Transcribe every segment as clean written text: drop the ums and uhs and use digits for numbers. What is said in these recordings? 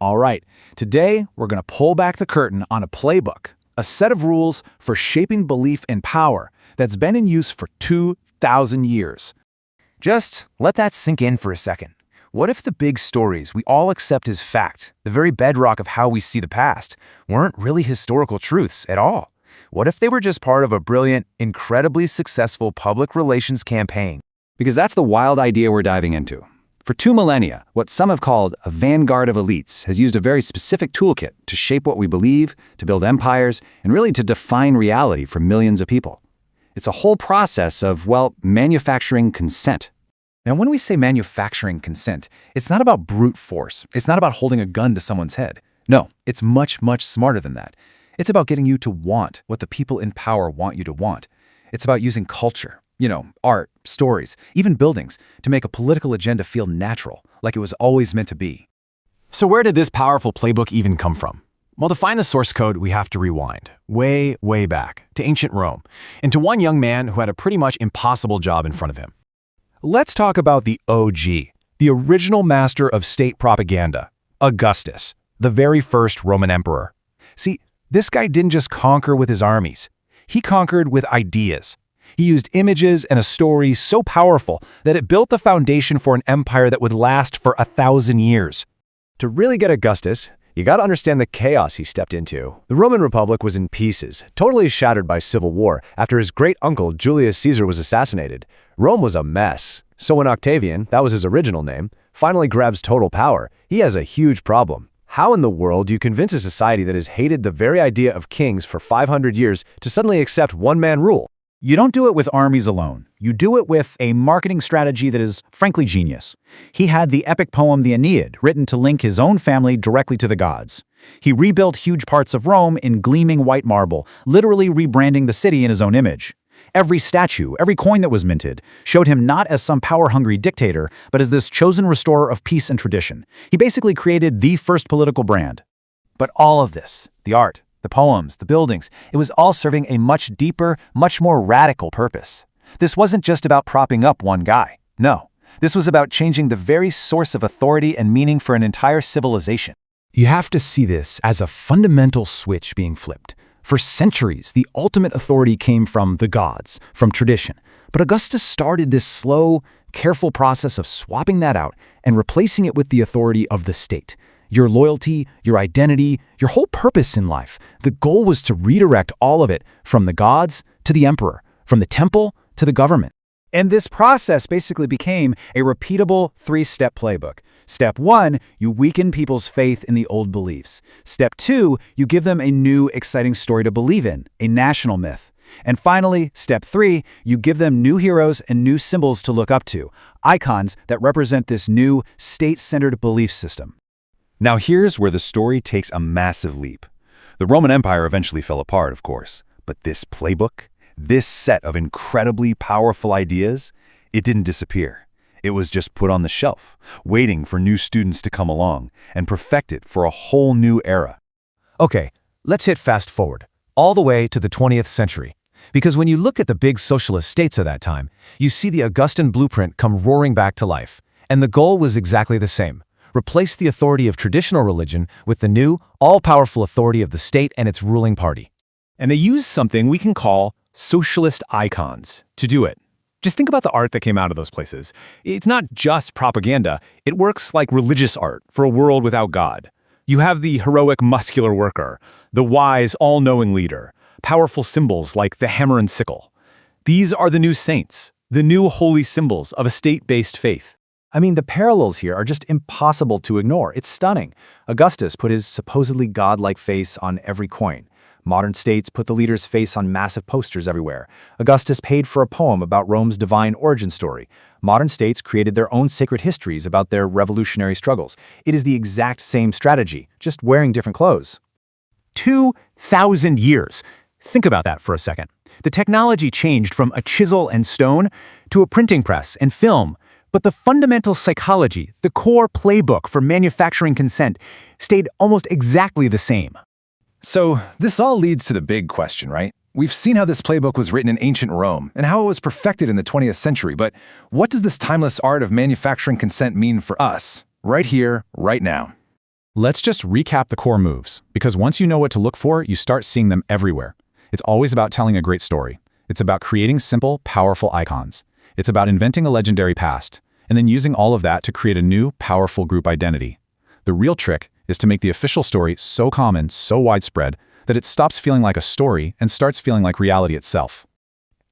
All right, today we're going to pull back the curtain on a playbook, a set of rules for shaping belief in power that's been in use for 2,000 years. Just let that sink in for a second. What if the big stories we all accept as fact, the very bedrock of how we see the past, weren't really historical truths at all? What if they were just part of a brilliant, incredibly successful public relations campaign? Because that's the wild idea we're diving into. For 2 millennia, what some have called a vanguard of elites has used a very specific toolkit to shape what we believe, to build empires, and really to define reality for millions of people. It's a whole process of, manufacturing consent. Now, when we say manufacturing consent, it's not about brute force. It's not about holding a gun to someone's head. No, it's much, much smarter than that. It's about getting you to want what the people in power want you to want. It's about using culture, art, stories, even buildings, to make a political agenda feel natural, like it was always meant to be. So where did this powerful playbook even come from? Well, to find the source code, we have to rewind, way, way back, to ancient Rome, and to one young man who had a pretty much impossible job in front of him. Let's talk about the OG, the original master of state propaganda, Augustus, the very first Roman emperor. See, this guy didn't just conquer with his armies. He conquered with ideas. He used images and a story so powerful that it built the foundation for an empire that would last for 1,000 years. To really get Augustus, you gotta understand the chaos he stepped into. The Roman Republic was in pieces, totally shattered by civil war after his great-uncle Julius Caesar was assassinated. Rome was a mess. So when Octavian, that was his original name, finally grabs total power, he has a huge problem. How in the world do you convince a society that has hated the very idea of kings for 500 years to suddenly accept one-man rule? You don't do it with armies alone. You do it with a marketing strategy that is, frankly, genius. He had the epic poem The Aeneid, written to link his own family directly to the gods. He rebuilt huge parts of Rome in gleaming white marble, literally rebranding the city in his own image. Every statue, every coin that was minted, showed him not as some power-hungry dictator, but as this chosen restorer of peace and tradition. He basically created the first political brand. But all of this, the art, the poems, the buildings, it was all serving a much deeper, much more radical purpose. This wasn't just about propping up one guy. No, this was about changing the very source of authority and meaning for an entire civilization. You have to see this as a fundamental switch being flipped. For centuries, the ultimate authority came from the gods, from tradition. But Augustus started this slow, careful process of swapping that out and replacing it with the authority of the state. Your loyalty, your identity, your whole purpose in life. The goal was to redirect all of it from the gods to the emperor, from the temple to the government. And this process basically became a repeatable 3-step playbook. Step 1, you weaken people's faith in the old beliefs. Step 2, you give them a new, exciting story to believe in, a national myth. And finally, step 3, you give them new heroes and new symbols to look up to, icons that represent this new, state-centered belief system. Now here's where the story takes a massive leap. The Roman Empire eventually fell apart, of course, but this playbook, this set of incredibly powerful ideas, it didn't disappear. It was just put on the shelf, waiting for new students to come along and perfect it for a whole new era. Okay, let's hit fast forward, all the way to the 20th century. Because when you look at the big socialist states of that time, you see the Augustan blueprint come roaring back to life. And the goal was exactly the same. Replace the authority of traditional religion with the new, all-powerful authority of the state and its ruling party. And they used something we can call socialist icons to do it. Just think about the art that came out of those places. It's not just propaganda. It works like religious art for a world without God. You have the heroic muscular worker, the wise all-knowing leader, powerful symbols like the hammer and sickle. These are the new saints, the new holy symbols of a state-based faith. I mean, the parallels here are just impossible to ignore. It's stunning. Augustus put his supposedly godlike face on every coin. Modern states put the leader's face on massive posters everywhere. Augustus paid for a poem about Rome's divine origin story. Modern states created their own sacred histories about their revolutionary struggles. It is the exact same strategy, just wearing different clothes. 2,000 years. Think about that for a second. The technology changed from a chisel and stone to a printing press and film. But the fundamental psychology, the core playbook for manufacturing consent, stayed almost exactly the same. So this all leads to the big question, right? We've seen how this playbook was written in ancient Rome and how it was perfected in the 20th century, but what does this timeless art of manufacturing consent mean for us, right here, right now? Let's just recap the core moves, because once you know what to look for, you start seeing them everywhere. It's always about telling a great story. It's about creating simple, powerful icons. It's about inventing a legendary past, and then using all of that to create a new, powerful group identity. The real trick is to make the official story so common, so widespread, that it stops feeling like a story and starts feeling like reality itself.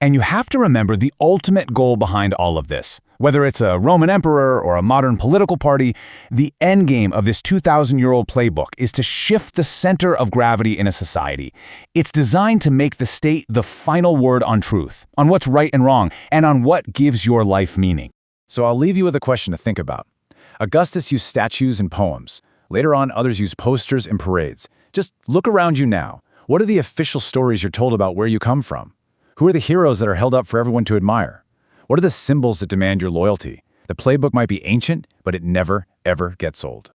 And you have to remember the ultimate goal behind all of this. Whether it's a Roman emperor or a modern political party, the endgame of this 2,000-year-old playbook is to shift the center of gravity in a society. It's designed to make the state the final word on truth, on what's right and wrong, and on what gives your life meaning. So I'll leave you with a question to think about. Augustus used statues and poems. Later on, others used posters and parades. Just look around you now. What are the official stories you're told about where you come from? Who are the heroes that are held up for everyone to admire? What are the symbols that demand your loyalty? The playbook might be ancient, but it never, ever gets old.